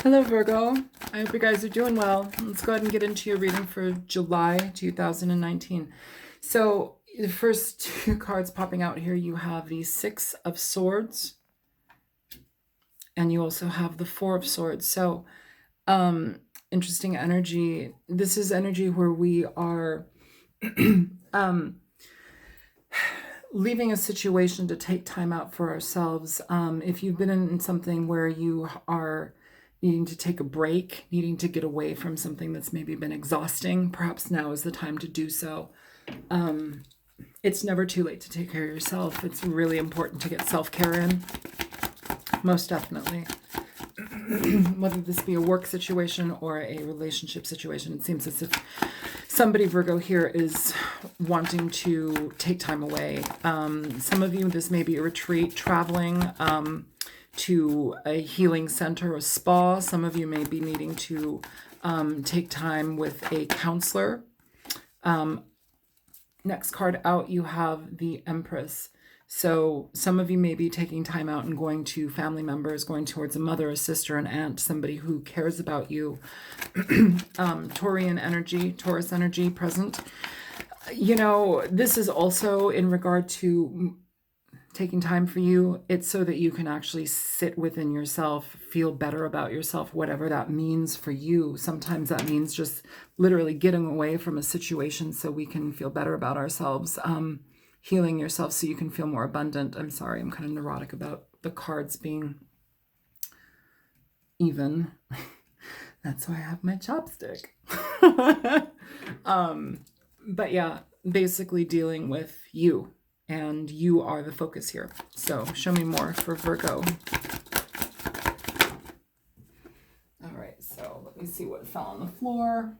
Hello, Virgo. I hope you guys are doing well. Let's go ahead and get into your reading for July 2019. So, the first two cards popping out here, you have the Six of Swords, and you also have the Four of Swords. So, interesting energy. This is energy where we are leaving a situation to take time out for ourselves. If you've been in something where you are needing to take a break, needing to get away from something that's maybe been exhausting, perhaps now is the time to do so. It's never too late to take care of yourself. It's really important to get self-care in, most definitely. Whether this be a work situation or a relationship situation, it seems as if somebody, Virgo, here is wanting to take time away. Some of you, this may be a retreat, traveling to a healing center, a spa. Some of you may be needing to take time with a counselor. Next card out, you have the Empress. So some of you may be taking time out and going to family members, going towards a mother, a sister, an aunt, somebody who cares about you. Taurian energy, Taurus energy present. You know, this is also in regard to taking time for you. It's so that you can actually sit within yourself, feel better about yourself, whatever that means for you. Sometimes that means just literally getting away from a situation so we can feel better about ourselves. Healing yourself so you can feel more abundant. I'm sorry, I'm kind of neurotic about the cards being even. That's why I have my chopstick. But yeah, basically dealing with you, and you are the focus here. So show me more for Virgo. All right, so let me see what fell on the floor.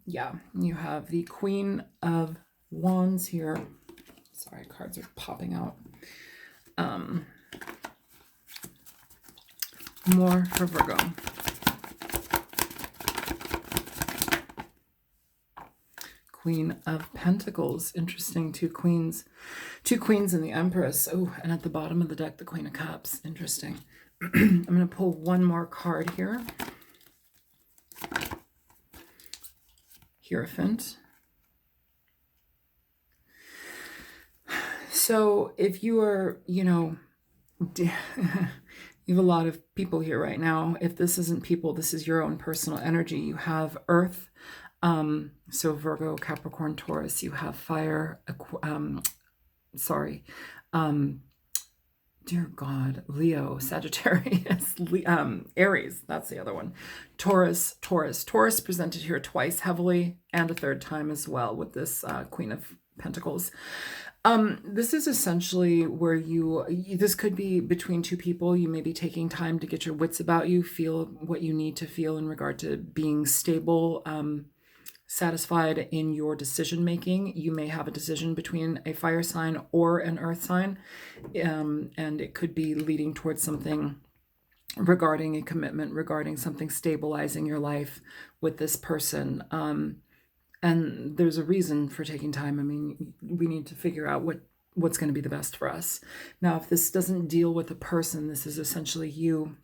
Yeah, you have the Queen of Wands here. Sorry, cards are popping out. More for Virgo. Queen of Pentacles. Interesting. Two queens and the Empress. Oh, and at the bottom of the deck, the Queen of Cups. Interesting. I'm going to pull one more card here. Hierophant. So if you are, you know, you have a lot of people here right now. If this isn't people, this is your own personal energy. You have Earth, so Virgo, Capricorn, Taurus. You have fire, dear God, Leo, Sagittarius, Aries, that's the other one. Taurus presented here twice heavily and a third time as well with this Queen of Pentacles. This is essentially where this could be between two people. You may be taking time to get your wits about you, feel what you need to feel in regard to being stable, satisfied in your decision making. You may have a decision between a fire sign or an earth sign, and it could be leading towards something regarding a commitment, regarding something stabilizing your life with this person. And there's a reason for taking time. I mean, we need to figure out what's going to be the best for us. Now, if this doesn't deal with a person, this is essentially you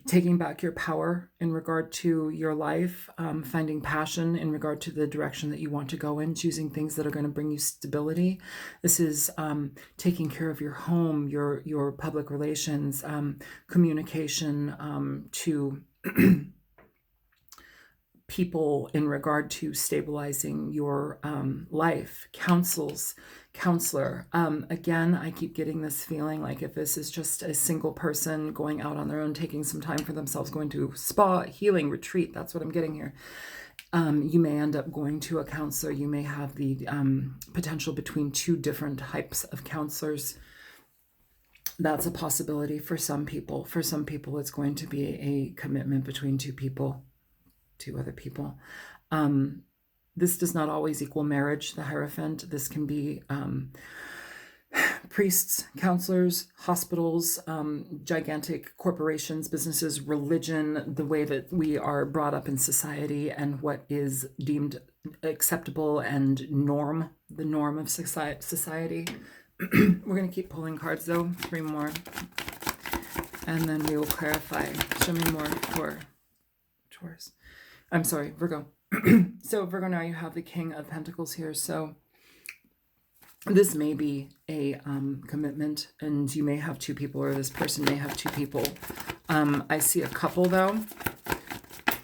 taking back your power in regard to your life, finding passion in regard to the direction that you want to go in, choosing things that are going to bring you stability. This is taking care of your home, your public relations, communication to people in regard to stabilizing your life. Counselor. Again, I keep getting this feeling like if this is just a single person going out on their own, taking some time for themselves, going to spa, healing, retreat, that's what I'm getting here. You may end up going to a counselor. You may have the potential between two different types of counselors. That's a possibility for some people. For some people, it's going to be a commitment between two other people. This does not always equal marriage, the Hierophant. This can be priests, counselors, hospitals, gigantic corporations, businesses, religion, the way that we are brought up in society and what is deemed acceptable and the norm of society. We're going to keep pulling cards though. 3 more. And then we will clarify. Show me more for Taurus. I'm sorry, Virgo. So Virgo, now you have the King of Pentacles here. So this may be a commitment, and you may have two people, or this person may have two people. I see a couple, though.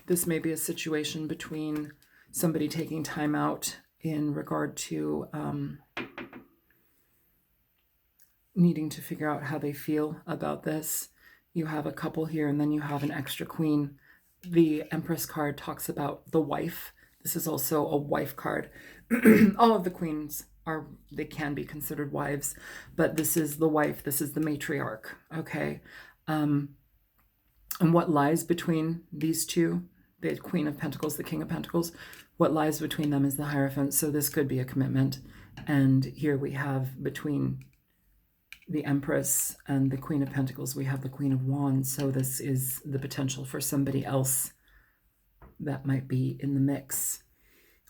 This may be a situation between somebody taking time out in regard to needing to figure out how they feel about this. You have a couple here, and then you have an extra queen. The Empress card talks about the wife. This is also a wife card. All of the queens they can be considered wives, but this is the wife. This is the matriarch. Okay. And what lies between these two, the Queen of Pentacles, the King of Pentacles, what lies between them is the Hierophant. So this could be a commitment. And here we have between the Empress and the Queen of Pentacles, we have the Queen of Wands. So this is the potential for somebody else that might be in the mix.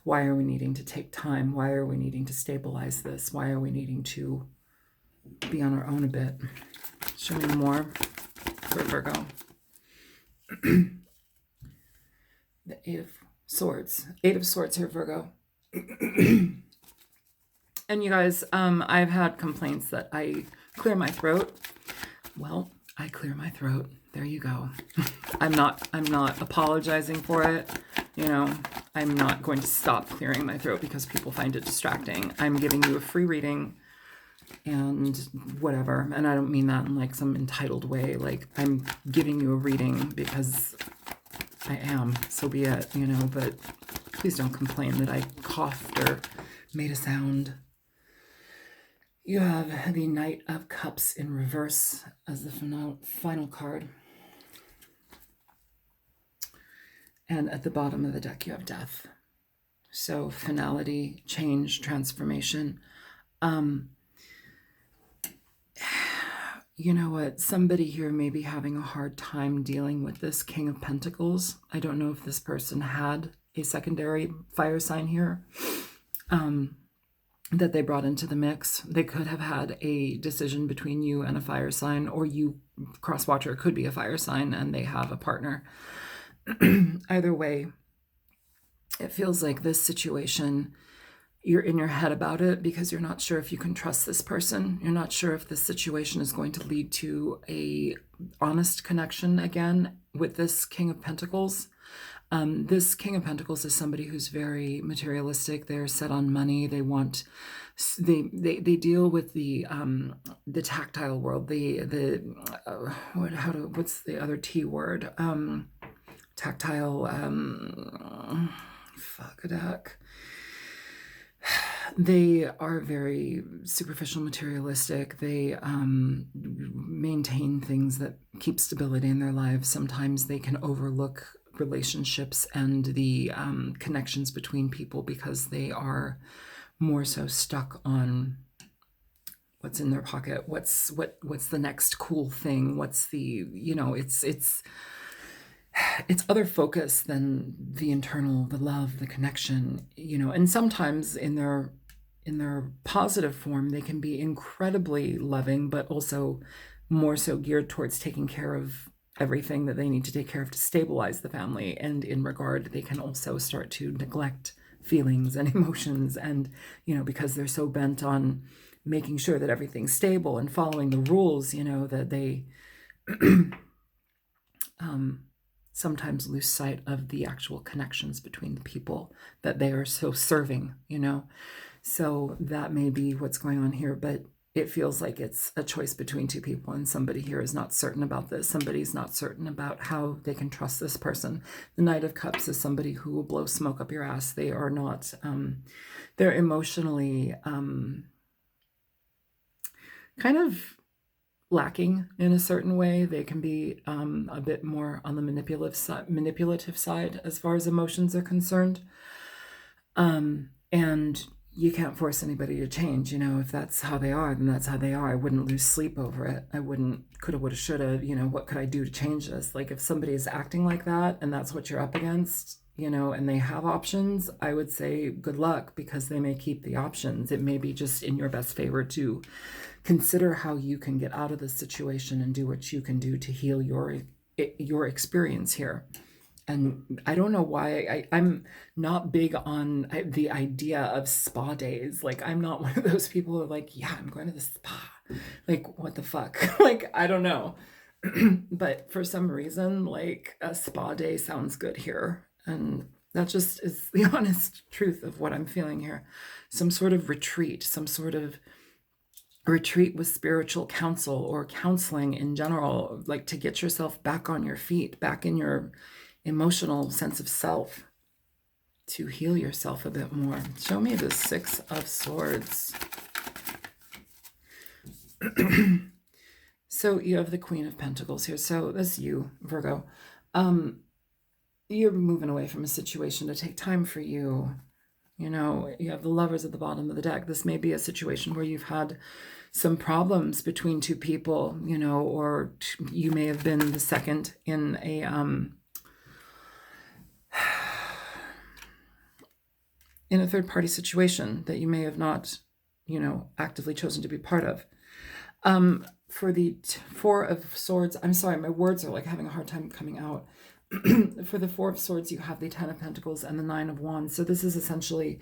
Why are we needing to take time? Why are we needing to stabilize this? Why are we needing to be on our own a bit? Show me more for Virgo. The Eight of Swords. Eight of Swords here, Virgo. And you guys, I've had complaints that I clear my throat. Well, I clear my throat. There you go. I'm not apologizing for it. You know, I'm not going to stop clearing my throat because people find it distracting. I'm giving you a free reading and whatever. And I don't mean that in like some entitled way. Like, I'm giving you a reading because I am. So be it, you know, but please don't complain that I coughed or made a sound. You have the Knight of Cups in reverse as the final card. And at the bottom of the deck, you have Death. So finality, change, transformation. You know what? Somebody here may be having a hard time dealing with this King of Pentacles. I don't know if this person had a secondary fire sign here that they brought into the mix. They could have had a decision between you and a fire sign, or you, cross-watcher, could be a fire sign and they have a partner. Either way, it feels like this situation, you're in your head about it because you're not sure if you can trust this person. You're not sure if this situation is going to lead to a honest connection again with this King of Pentacles. This King of Pentacles is somebody who's very materialistic. They're set on money. They want, they deal with the tactile world. What's the other T word? Tactile, fuck a duck. They are very superficial, materialistic. They maintain things that keep stability in their lives. Sometimes they can overlook relationships and the connections between people because they are more so stuck on what's in their pocket. What's the next cool thing? What's the, you know, it's other focus than the internal, the love, the connection, you know. And sometimes in their positive form, they can be incredibly loving, but also more so geared towards taking care of everything that they need to take care of to stabilize the family. And in regard, they can also start to neglect feelings and emotions, and, you know, because they're so bent on making sure that everything's stable and following the rules, you know, that they sometimes lose sight of the actual connections between the people that they are so serving, you know. So that may be what's going on here, but it feels like it's a choice between two people, and somebody here is not certain about this. Somebody's not certain about how they can trust this person. The Knight of Cups is somebody who will blow smoke up your ass. They are not, they're emotionally kind of lacking in a certain way. They can be a bit more on the manipulative side as far as emotions are concerned. And you can't force anybody to change, you know. If that's how they are, then that's how they are. I wouldn't lose sleep over it. I wouldn't coulda, woulda, shoulda, you know, what could I do to change this? Like, if somebody is acting like that and that's what you're up against, and they have options, I would say good luck, because they may keep the options. It may be just in your best favor to consider how you can get out of this situation and do what you can do to heal your experience here. And I don't know why I'm not big on the idea of spa days. Like, I'm not one of those people who are like, yeah, I'm going to the spa. Like, what the fuck? Like, I don't know. But for some reason, like, a spa day sounds good here. And that just is the honest truth of what I'm feeling here. Some sort of retreat, some sort of retreat with spiritual counsel or counseling in general, like to get yourself back on your feet, back in your emotional sense of self, to heal yourself a bit more. Show me the Six of Swords. So you have the Queen of Pentacles here. So that's you, Virgo. You're moving away from a situation to take time for you. You have the Lovers at the bottom of the deck. This may be a situation where you've had some problems between two people, or you may have been the second in a third-party situation that you may have not, actively chosen to be part of. For the Four of Swords, I'm sorry, my words are like having a hard time coming out. For the Four of Swords, you have the Ten of Pentacles and the Nine of Wands. So this is essentially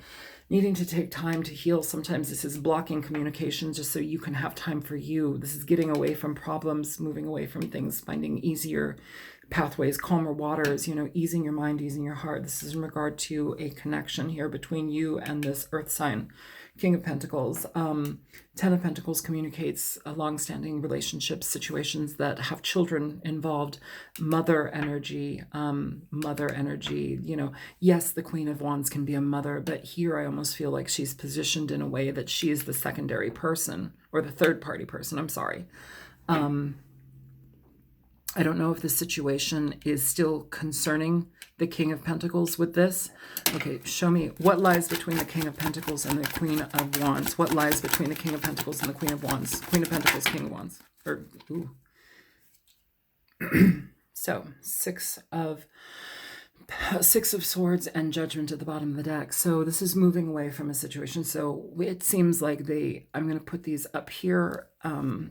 needing to take time to heal. Sometimes this is blocking communication just so you can have time for you. This is getting away from problems, moving away from things, finding easier pathways, calmer waters, easing your mind, easing your heart. This is in regard to a connection here between you and this earth sign. King of Pentacles. Ten of Pentacles communicates long-standing relationships, situations that have children involved, mother energy. Yes, the Queen of Wands can be a mother, but here I almost feel like she's positioned in a way that she is the secondary person, or the third-party person, I'm sorry. I don't know if the situation is still concerning the King of Pentacles with this. Okay, show me what lies between the King of Pentacles and the Queen of Wands. What lies between the King of Pentacles and the Queen of Wands? Queen of Pentacles, King of Wands. So, Six of Swords and Judgment at the bottom of the deck. So this is moving away from a situation. So it seems like I'm going to put these up here.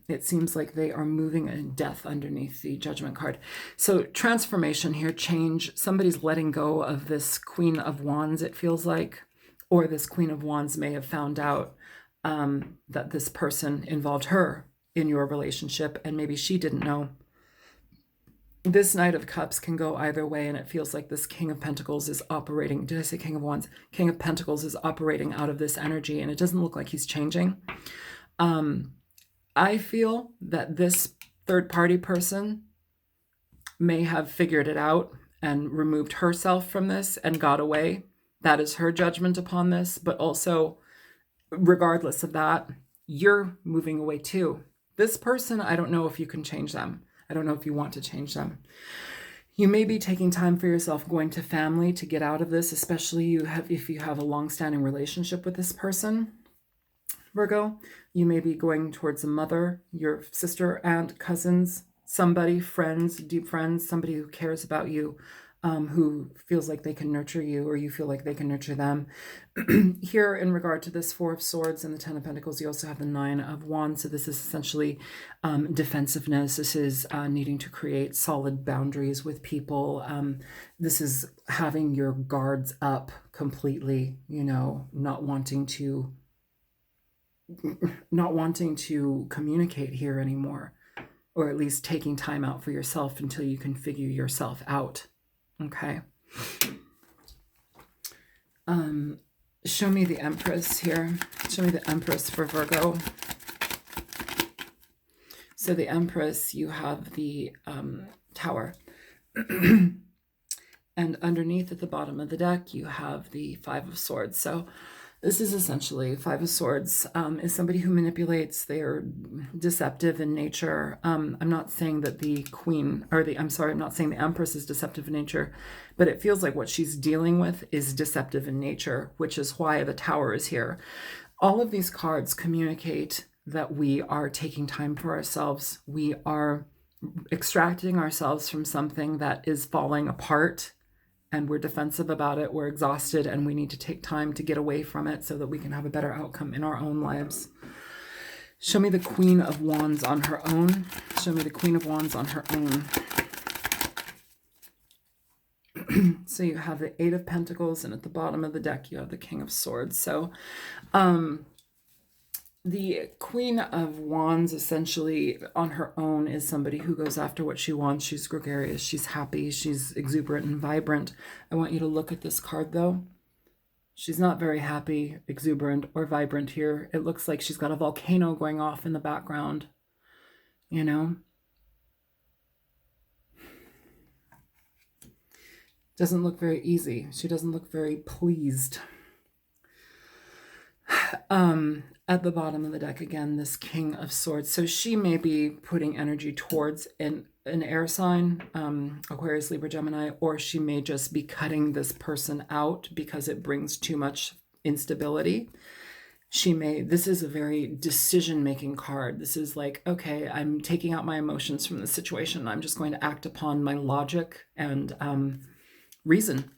It seems like they are moving in death underneath the Judgment card. So transformation here, change. Somebody's letting go of this Queen of Wands, it feels like. Or this Queen of Wands may have found out that this person involved her in your relationship, and maybe she didn't know. This Knight of Cups can go either way, and it feels like this King of Pentacles is operating. Did I say King of Wands? King of Pentacles is operating out of this energy, and it doesn't look like he's changing. I feel that this third-party person may have figured it out and removed herself from this and got away. That is her judgment upon this, but also, regardless of that, you're moving away too. This person, I don't know if you can change them. I don't know if you want to change them. You may be taking time for yourself, going to family to get out of this, especially if you have a long-standing relationship with this person, Virgo. You may be going towards a mother, your sister, aunt, cousins, somebody, friends, deep friends, somebody who cares about you, who feels like they can nurture you, or you feel like they can nurture them. Here, in regard to this Four of Swords and the Ten of Pentacles, you also have the Nine of Wands. So this is essentially defensiveness. This is needing to create solid boundaries with people. This is having your guards up completely, not wanting to communicate here anymore, or at least taking time out for yourself until you can figure yourself out. Okay. Show me the Empress here. Show me the Empress for Virgo. So the Empress, you have the Tower. And underneath at the bottom of the deck, you have the Five of Swords. So this is essentially Five of Swords is somebody who manipulates. They're deceptive in nature. I'm not saying that the Queen, I'm not saying the Empress is deceptive in nature, but it feels like what she's dealing with is deceptive in nature, which is why the Tower is here. All of these cards communicate that we are taking time for ourselves. We are extracting ourselves from something that is falling apart and we're defensive about it. We're exhausted and we need to take time to get away from it so that we can have a better outcome in our own lives. Show me the Queen of Wands on her own. Show me the Queen of Wands on her own. So you have the Eight of Pentacles, and at the bottom of the deck you have the King of Swords. So the Queen of Wands essentially on her own is somebody who goes after what she wants. She's gregarious, she's happy, she's exuberant and vibrant. I want you to look at this card though. She's not very happy, exuberant, or vibrant here. It looks like she's got a volcano going off in the background, you know? Doesn't look very easy. She doesn't look very pleased. At the bottom of the deck again, this King of Swords. So she may be putting energy towards an air sign, Aquarius, Libra, Gemini, or she may just be cutting this person out because it brings too much instability. This is a very decision-making card. This is like, okay, I'm taking out my emotions from the situation. I'm just going to act upon my logic and reason.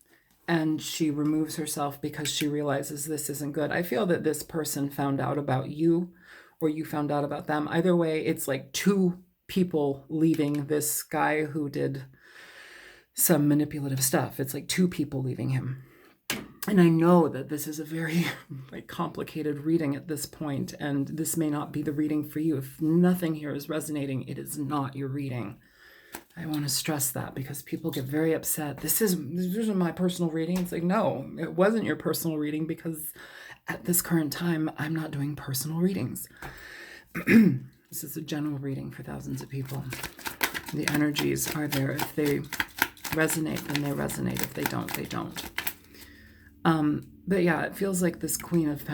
And she removes herself because she realizes this isn't good. I feel that this person found out about you, or you found out about them. Either way, it's like two people leaving this guy who did some manipulative stuff. It's like two people leaving him. And I know that this is a very complicated reading at this point, and this may not be the reading for you. If nothing here is resonating, it is not your reading. I want to stress that because people get very upset. This isn't my personal reading. It's like, no, it wasn't your personal reading because at this current time, I'm not doing personal readings. This is a general reading for thousands of people. The energies are there. If they resonate, then they resonate. If they don't, they don't. But yeah, it feels like this Queen of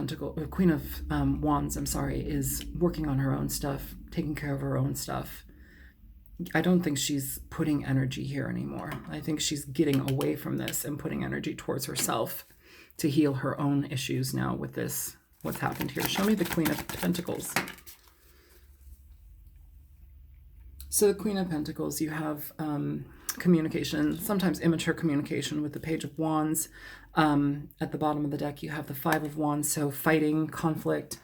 Wands, is working on her own stuff, taking care of her own stuff. I don't think she's putting energy here anymore. I think she's getting away from this and putting energy towards herself to heal her own issues now with this, what's happened here. Show me the Queen of Pentacles. So the Queen of Pentacles, you have communication, sometimes immature communication with the Page of Wands. At the bottom of the deck, you have the Five of Wands, so fighting, conflict.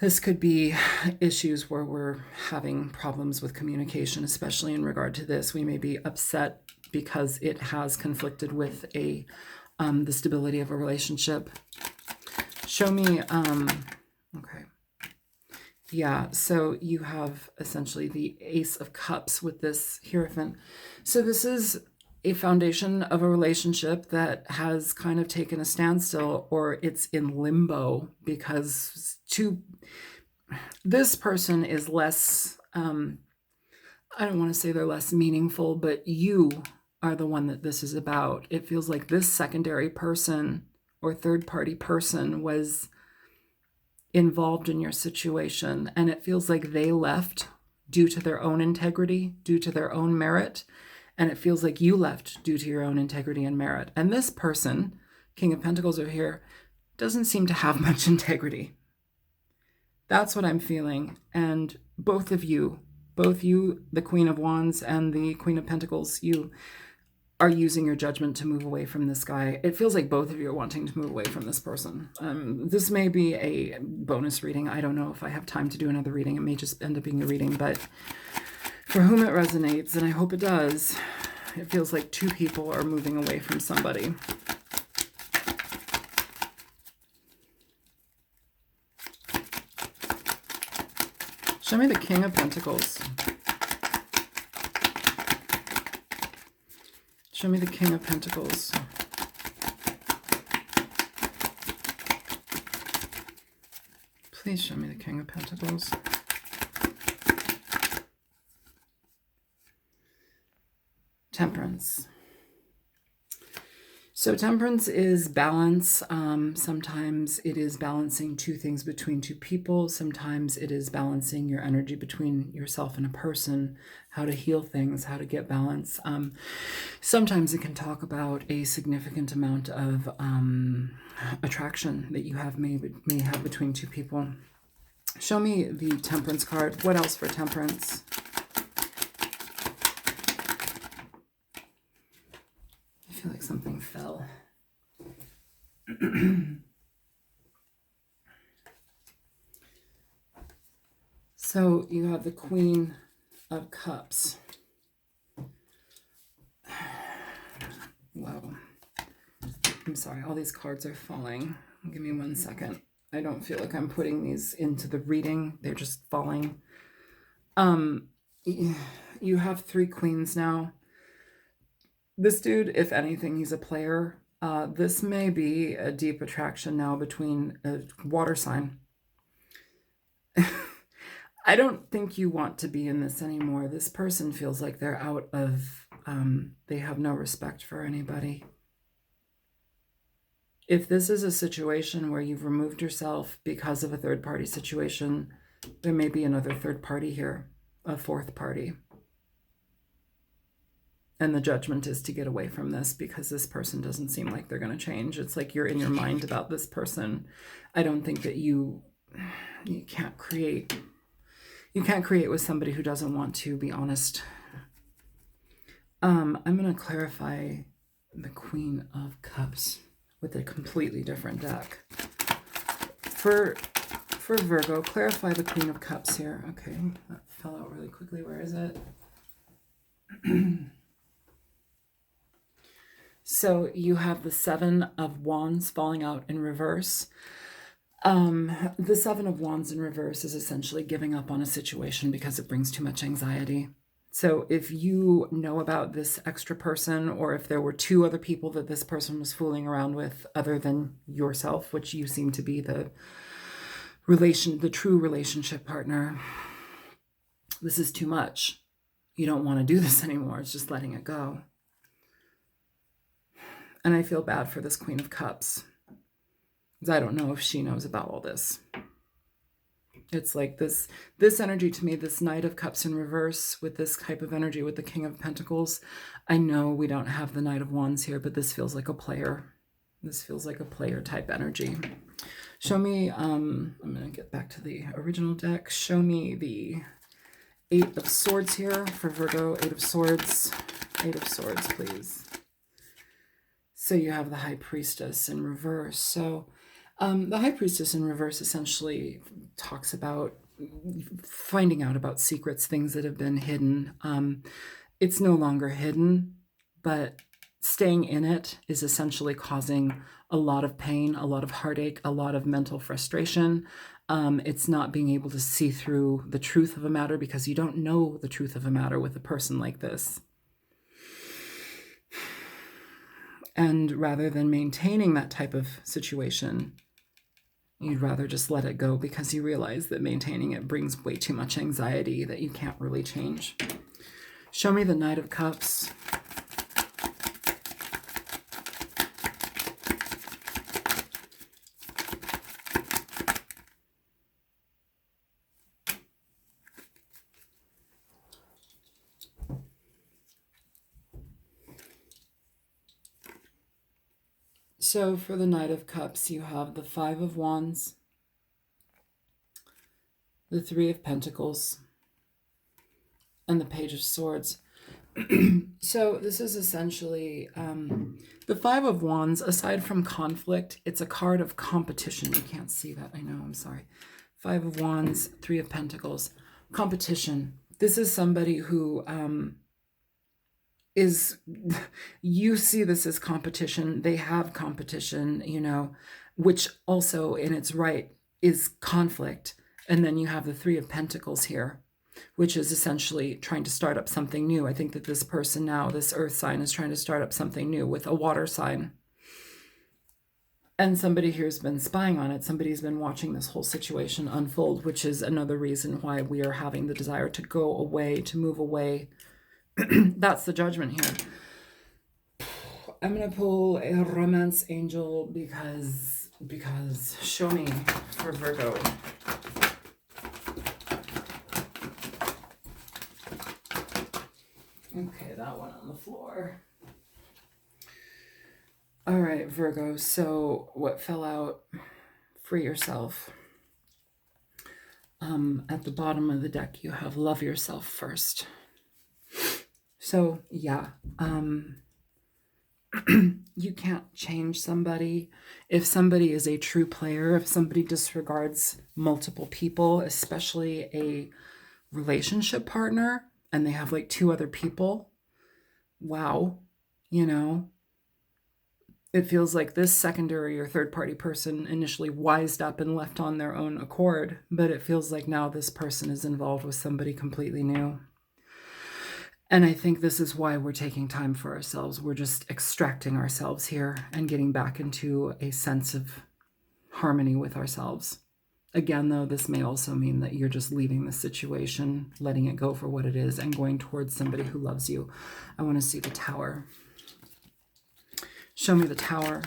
This could be issues where we're having problems with communication, especially in regard to this. We may be upset because it has conflicted with the stability of a relationship. Show me, okay. Yeah, so you have essentially the Ace of Cups with this Hierophant. So this is a foundation of a relationship that has kind of taken a standstill, or it's in limbo because this person is less, I don't want to say they're less meaningful, but you are the one that this is about. It feels like this secondary person or third party person was involved in your situation, and it feels like they left due to their own integrity, due to their own merit, and it feels like you left due to your own integrity and merit. And this person, King of Pentacles over here, doesn't seem to have much integrity. That's what I'm feeling. And both you, the Queen of Wands and the Queen of Pentacles, you are using your judgment to move away from this guy. It feels like both of you are wanting to move away from this person. This may be a bonus reading. I don't know if I have time to do another reading. It may just end up being a reading, but for whom it resonates, and I hope it does, it feels like two people are moving away from somebody. Show me the King of Pentacles. Show me the King of Pentacles. Please show me the King of Pentacles. Temperance. So temperance is balance. Sometimes it is balancing two things between two people. Sometimes it is balancing your energy between yourself and a person, how to heal things, how to get balance. Sometimes it can talk about a significant amount of attraction that you may have between two people. Show me the Temperance card. What else for temperance? feel like something fell. So you have the Queen of Cups. Wow. I'm sorry, all these cards are falling. Give me 1 second. I don't feel like I'm putting these into the reading. They're just falling. You have 3 queens now. This dude, if anything, he's a player. This may be a deep attraction now between a water sign. I don't think you want to be in this anymore. This person feels like they're out of, they have no respect for anybody. If this is a situation where you've removed yourself because of a third-party situation, there may be another third party here, a fourth party. And the judgment is to get away from this because this person doesn't seem like they're going to change. It's like you're in your mind about this person. I don't think that you can't create with somebody who doesn't want to be honest. I'm going to clarify the Queen of Cups with a completely different deck. For Virgo, clarify the Queen of Cups here. Okay, that fell out really quickly. Where is it? So you have the 7 of Wands falling out in reverse. The 7 of Wands in reverse is essentially giving up on a situation because it brings too much anxiety. So if you know about this extra person, or if there were 2 other people that this person was fooling around with other than yourself, which you seem to be the true relationship partner, this is too much. You don't want to do this anymore. It's just letting it go. And I feel bad for this Queen of Cups, because I don't know if she knows about all this. It's like this energy to me, this Knight of Cups in reverse with this type of energy with the King of Pentacles. I know we don't have the Knight of Wands here, but this feels like a player. This feels like a player type energy. Show me, I'm going to get back to the original deck. Show me the 8 of Swords here for Virgo. 8 of Swords. 8 of Swords, please. So you have the High Priestess in reverse. So the High Priestess in reverse essentially talks about finding out about secrets, things that have been hidden. It's no longer hidden, but staying in it is essentially causing a lot of pain, a lot of heartache, a lot of mental frustration. It's not being able to see through the truth of a matter because you don't know the truth of a matter with a person like this. And rather than maintaining that type of situation, you'd rather just let it go because you realize that maintaining it brings way too much anxiety that you can't really change. Show me the Knight of Cups. So for the Knight of Cups, you have the 5 of Wands, the 3 of Pentacles, and the Page of Swords. So this is essentially the 5 of Wands. Aside from conflict, it's a card of competition. You can't see that. I know. I'm sorry. 5 of Wands, 3 of Pentacles. Competition. This is somebody who you see this as competition. They have competition, you know, which also in its right is conflict. And then you have the 3 of Pentacles here, which is essentially trying to start up something new. I think that this person now, this earth sign, is trying to start up something new with a water sign. And somebody here has been spying on it. Somebody's been watching this whole situation unfold, which is another reason why we are having the desire to go away, to move away. That's the judgment here. I'm going to pull a romance angel because show me for Virgo. Okay, that one on the floor. All right, Virgo. So what fell out? Free yourself. At the bottom of the deck, you have love yourself first. So yeah, You can't change somebody. If somebody is a true player, if somebody disregards multiple people, especially a relationship partner, and they have like 2 other people, wow, you know, it feels like this secondary or third party person initially wised up and left on their own accord, but it feels like now this person is involved with somebody completely new. And I think this is why we're taking time for ourselves. We're just extracting ourselves here and getting back into a sense of harmony with ourselves. Again, though, this may also mean that you're just leaving the situation, letting it go for what it is, and going towards somebody who loves you. I want to see the Tower. Show me the Tower.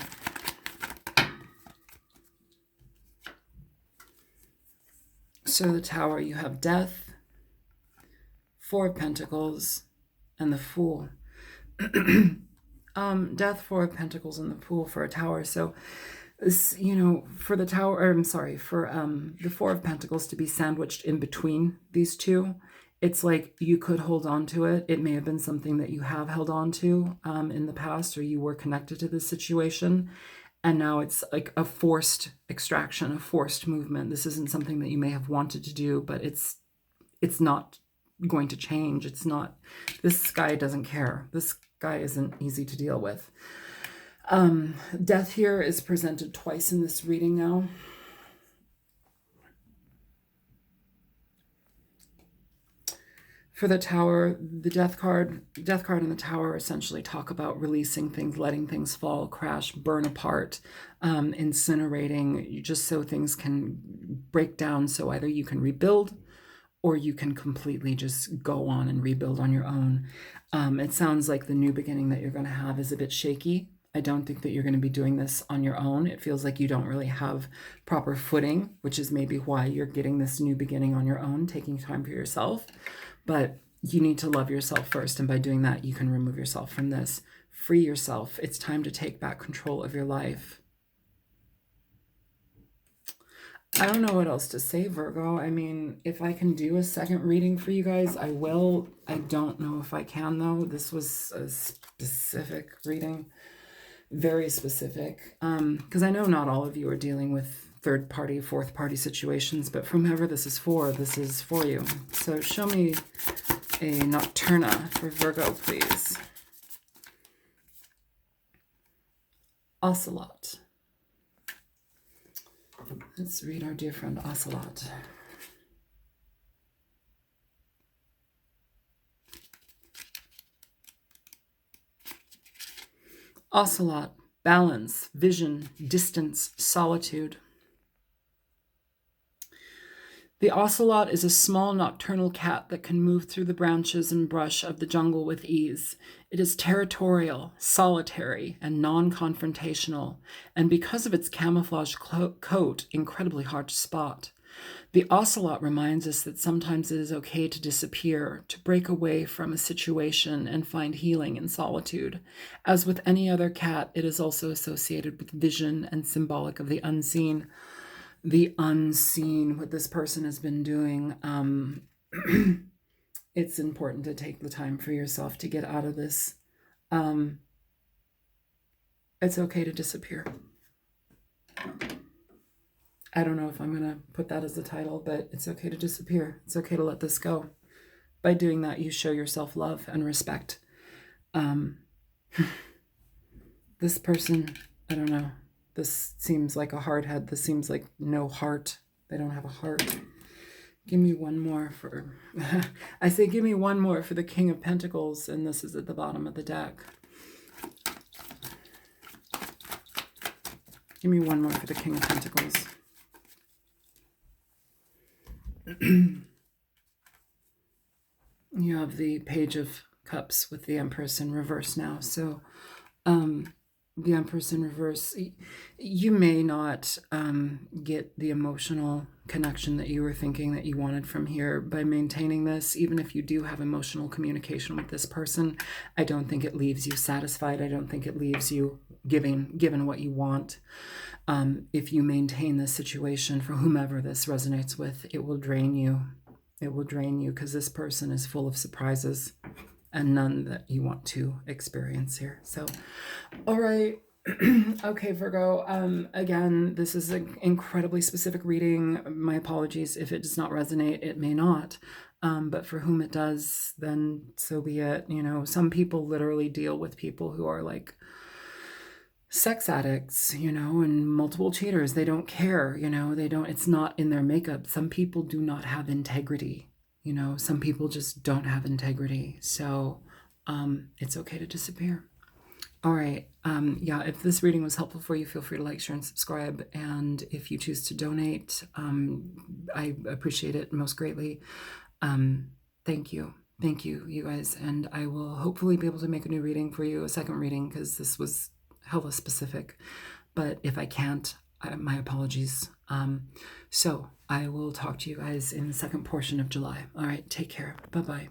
So the Tower, you have Death, 4 of Pentacles, and the Fool. Death, 4 of Pentacles, and the Fool for a Tower. So, you know, for the Tower, or I'm sorry, for the 4 of Pentacles to be sandwiched in between these two, it's like you could hold on to it. It may have been something that you have held on to in the past, or you were connected to this situation, and now it's like a forced extraction, a forced movement. This isn't something that you may have wanted to do, but it's not going to change. It's not, this guy doesn't care. This guy isn't easy to deal with. Death here is presented twice in this reading now. For the Tower, the Death card and the Tower essentially talk about releasing things, letting things fall, crash, burn apart, incinerating, just so things can break down, so either you can rebuild or you can completely just go on and rebuild on your own. It sounds like the new beginning that you're going to have is a bit shaky. I don't think that you're going to be doing this on your own. It feels like you don't really have proper footing, which is maybe why you're getting this new beginning on your own, taking time for yourself. But you need to love yourself first, and by doing that, you can remove yourself from this. Free yourself. It's time to take back control of your life. I don't know what else to say, Virgo. I mean, if I can do a second reading for you guys, I will. I don't know if I can, though. This was a specific reading, very specific, because I know not all of you are dealing with third party, fourth party situations, but from whoever this is for you. So show me a Nocturna for Virgo, please. Ocelot. Let's read our dear friend Ocelot. Ocelot, balance, vision, distance, solitude. The ocelot is a small nocturnal cat that can move through the branches and brush of the jungle with ease. It is territorial, solitary, and non-confrontational, and because of its camouflage coat, incredibly hard to spot. The ocelot reminds us that sometimes it is okay to disappear, to break away from a situation and find healing in solitude. As with any other cat, it is also associated with vision and symbolic of the unseen. The unseen, what this person has been doing. It's important to take the time for yourself to get out of this. It's okay to disappear. I don't know if I'm going to put that as the title, but it's okay to disappear. It's okay to let this go. By doing that, you show yourself love and respect. This person, I don't know. This seems like a hard head. This seems like no heart. They don't have a heart. Give me one more for... I say give me one more for the King of Pentacles, and this is at the bottom of the deck. Give me one more for the King of Pentacles. You have the Page of Cups with the Empress in reverse now. So, the Empress in reverse, you may not get the emotional connection that you were thinking that you wanted from here by maintaining this. Even if you do have emotional communication with this person, I don't think it leaves you satisfied. I don't think it leaves you given what you want. If you maintain this situation, for whomever this resonates with, it will drain you. It will drain you because this person is full of surprises. and none that you want to experience here. So, all right. Okay, Virgo. Again, this is an incredibly specific reading. My apologies if it does not resonate. It may not. But for whom it does, then so be it. You know, some people literally deal with people who are like sex addicts, you know, and multiple cheaters. They don't care, you know, it's not in their makeup. Some people do not have integrity, you know, some people just don't have integrity. So it's okay to disappear. All right. Yeah, if this reading was helpful for you, feel free to like, share, and subscribe. And if you choose to donate, I appreciate it most greatly. Thank you. Thank you, you guys. And I will hopefully be able to make a new reading for you, a second reading, because this was hella specific. But if I can't, my apologies. So I will talk to you guys in the second portion of July. All right. Take care. Bye-bye.